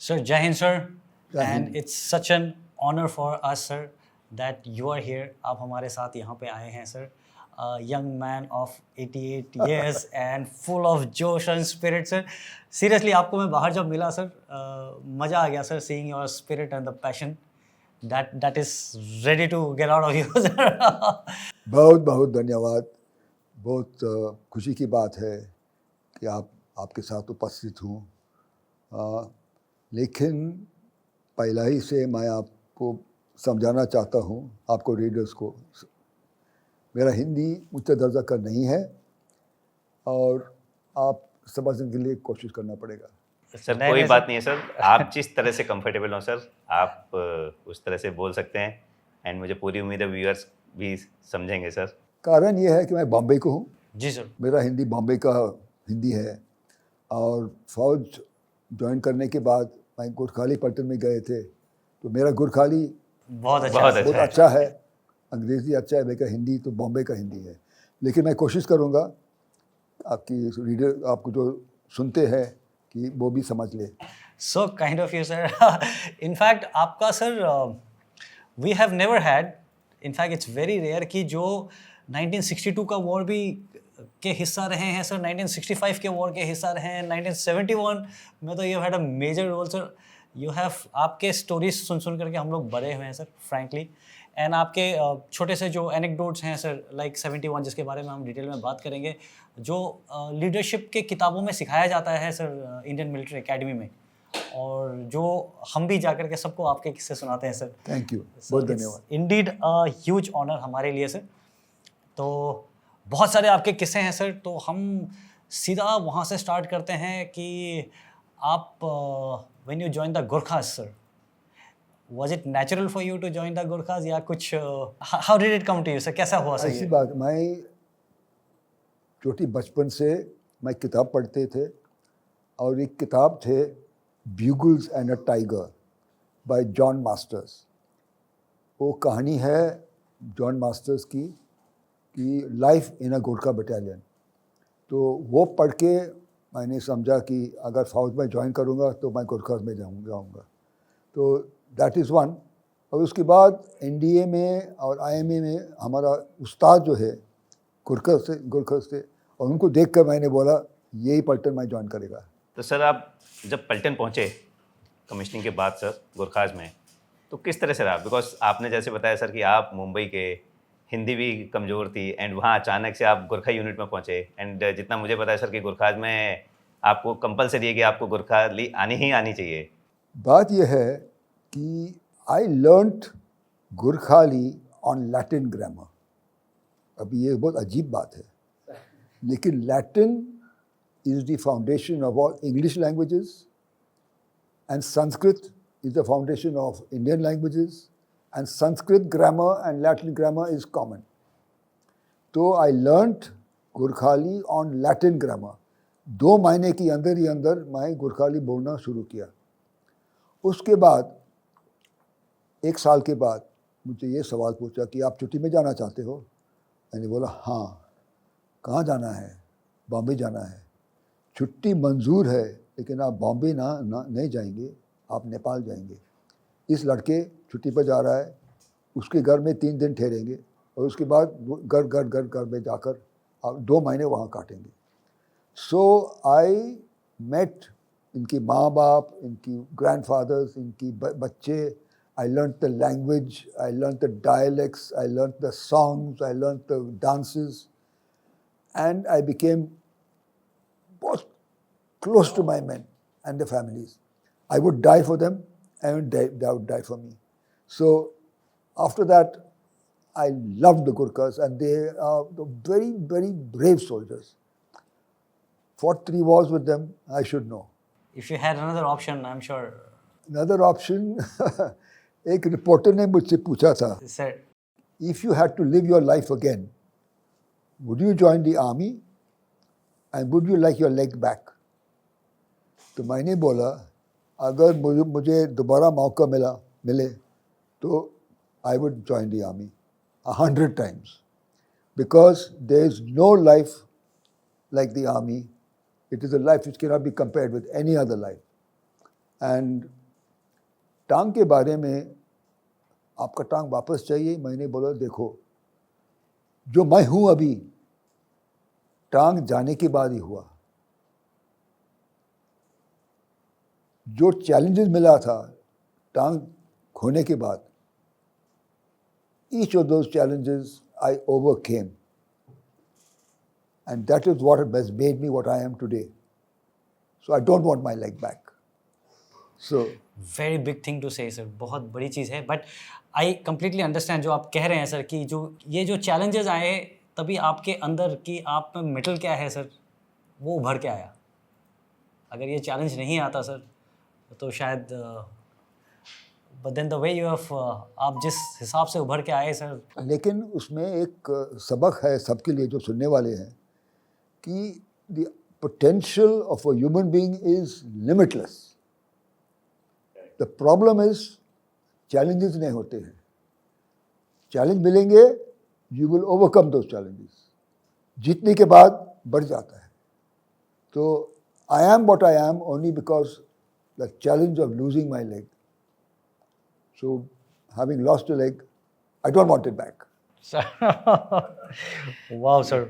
Sir, Jai Hind, sir. Jai And Hind. it's such an honor for us, sir, that you are here. आप हमारे साथ यहाँ पे आए हैं, sir. A young man of 88 years and full of josh and spirit, sir. Seriously, आपको मैं बाहर जब मिला, sir, मज़ा आ गया, sir, seeing your spirit and the passion that is ready to get out of you, sir. बहुत बहुत धन्यवाद। बहुत खुशी की बात है कि आपके साथ उपस्थित हूँ। लेकिन पहला ही से मैं आपको समझाना चाहता हूँ, आपको रीडर्स को, मेरा हिंदी उच्च दर्जा का नहीं है और आप समझने के लिए कोशिश करना पड़ेगा। सर कोई बात नहीं है सर, आप जिस तरह से कंफर्टेबल हो सर, आप उस तरह से बोल सकते हैं एंड मुझे पूरी उम्मीद है व्यूअर्स भी समझेंगे सर। कारण ये है कि मैं बॉम्बे को हूँ। जी सर। मेरा हिंदी बॉम्बे का हिंदी है और फौज ज्वाइन करने के बाद मैं गुरखाली पलटन में गए थे, तो मेरा गुरखाली बहुत अच्छा है, अंग्रेज़ी अच्छा है, मेरा हिंदी तो बॉम्बे का हिंदी है। लेकिन मैं कोशिश करूँगा आपकी रीडर, आपको जो सुनते हैं, कि वो भी समझ ले। So kind of you, sir. In fact, आपका sir we have never had, in fact it's very rare कि जो 1962 का वॉर भी के हिस्सा रहे हैं सर, 1965 के वॉर के हिस्सा रहे हैं, 1971 में तो you had a major role sir. You have, आपके स्टोरीज सुन करके हम लोग बड़े हुए हैं सर, फ्रैंकली। एंड आपके छोटे से जो एनेक्डोट्स हैं सर, लाइक 71 जिसके बारे में हम डिटेल में बात करेंगे, जो लीडरशिप के किताबों में सिखाया जाता है सर इंडियन मिलिट्री एकेडमी में, और जो हम भी जाकर के सबको आपके किस्से सुनाते हैं सर। थैंक यू, बहुत धन्यवाद। इंडीड अ ह्यूज ऑनर हमारे लिए सर। तो बहुत सारे आपके किस्से हैं सर, तो हम सीधा वहाँ से स्टार्ट करते हैं कि आप when you join the Gorkhas sir, was it natural for you to join the Gorkhas या कुछ how did it come to you sir, कैसा हुआ सर? ऐसी बात, मैं छोटी बचपन से मैं किताब पढ़ते थे और एक किताब थे ब्यूगल्स and a tiger bye John masters. वो कहानी है जॉन मास्टर्स की कि life in a Gorkha battalion. तो वो पढ़ के मैंने समझा कि अगर फौज में ज्वाइन करूँगा तो मैं गोरखा में जाऊँगा। तो दैट इज़ वन। और उसके बाद एनडीए में और आईएमए में हमारा उस्ताद जो है गोरखा से, और उनको देखकर मैंने बोला यही पलटन मैं ज्वाइन करेगा। तो सर आप जब पलटन पहुँचे कमिश्निंग के बाद सर गोरखाज में, तो किस तरह से रहा? बिकॉज आपने जैसे बताया सर कि आप मुंबई के, हिंदी भी कमज़ोर थी एंड वहाँ अचानक से आप गोरखा यूनिट में पहुँचे। एंड जितना मुझे पता है सर कि गोरखाज में आपको कंपलसरी है कि आपको गोरखाली आनी चाहिए। बात यह है कि I learned Gorkhali on Latin grammar. अभी ये बहुत अजीब बात है, लेकिन Latin is the foundation of all English languages, and Sanskrit is the foundation of Indian languages, and Sanskrit grammar and Latin grammar is common. So I learnt Gurkhali on Latin grammar. 2 महीने के अंदर ही अंदर मैं गुरखाली बोलना शुरू किया। उसके बाद 1 साल के बाद मुझे ये सवाल पूछा कि आप छुट्टी में जाना चाहते हो? मैंने बोला हाँ। कहाँ जाना है? बॉम्बे जाना है। छुट्टी मंजूर है, लेकिन आप बॉम्बे नहीं जाएंगे, आप नेपाल जाएंगे। इस लड़के छुट्टी पर जा रहा है, उसके घर में 3 दिन ठहरेंगे और उसके बाद घर में जाकर आप 2 महीने वहाँ काटेंगे। सो आई मेट इनकी माँ बाप, इनकी ग्रैंडफादर्स, इनकी बच्चे। I learn the language, I learn the dialects, I learn the songs, I learn the dances, and I became close to my men and their families. I would die for them and they would die for me. So after that, I loved the Gurkhas, and they are the very, very brave soldiers. Fought 3 wars with them, I should know. If you had another option, I'm sure. Another option, एक reporter ने मुझसे पूछा था, Sir, if you had to live your life again, would you join the army and would you like your leg back? तो मैंने बोला अगर मुझे दोबारा मौका मिले तो I would join the army 100 times, because there is no life like the army. It is a life which cannot be compared with any other life. And टांग के बारे में, आपका टांग वापस चाहिए, मैंने बोला देखो जो मैं हूँ अभी, टांग जाने के बाद ही हुआ। जो चैलेंजेस मिला था टांग खोने के बाद, each of those challenges I overcame, and that is what has made me what I am today. So I don't want my leg back. So very big thing to say sir, बहुत बड़ी चीज़ है, but I completely understand जो आप कह रहे हैं sir कि जो ये जो चैलेंजेस आए तभी आपके अंदर की आप में मेटल क्या है सर वो उभर के आया। अगर ये चैलेंज नहीं आता सर तो शायद but then the way you have आप जिस हिसाब से उभर के आए सर। लेकिन उसमें एक सबक है सबके लिए जो सुनने वाले हैं कि the potential of a human being is limitless. The problem is challenges नहीं होते हैं। चैलेंज मिलेंगे, you will overcome those challenges. जीतने के बाद बढ़ जाता है। तो I am what I am only because the challenge of losing my leg. So having lost a leg, I don't want it back. Wow sir,